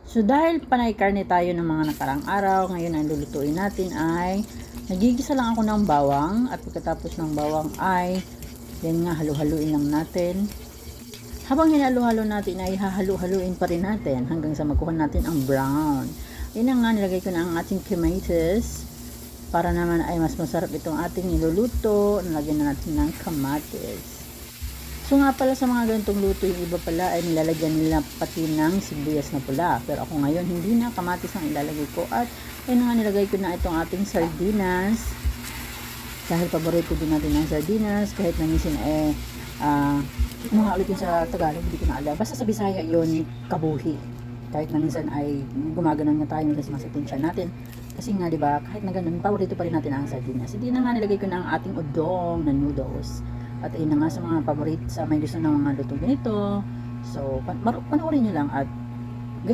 So dahil panay karne tayo ng mga nakarang araw, ngayon ang lulutuin natin ay nagigisa lang ako ng bawang at pagkatapos ng bawang ay yan nga halu-haluin lang natin. Habang hinalo-halo natin ay hahalu-haluin pa rin natin hanggang sa magkuha natin ang brown. Yan nga nilagay ko na ang ating kamatis para naman ay mas masarap itong ating niluluto. Nilagyan na natin ng kamatis. So nga pala sa mga ganitong luto, yung iba pala ay nilalagyan nila pati ng sibuyas na pula. Pero ako ngayon, hindi na, kamatis ang ilalagay ko. At ayun nga, nilagay ko na itong ating sardinas. Dahil paborito din natin ng sardinas, kahit na minsan ano nga ulit yun sa Tagalog, hindi ko na alam. Basta sa Bisaya yun, kabuhi. Kahit na minsan ay gumaganon nga tayo, minsan sumasakit siya natin. Kasi nga, di ba, kahit na ganun, paborito pa rin natin ang sardinas. Hindi na nga nilagay ko na ang ating udong na noodles. At ayun na nga sa mga paborito, sa may gusto ng mga luto ganito. So, panoorin nyo lang at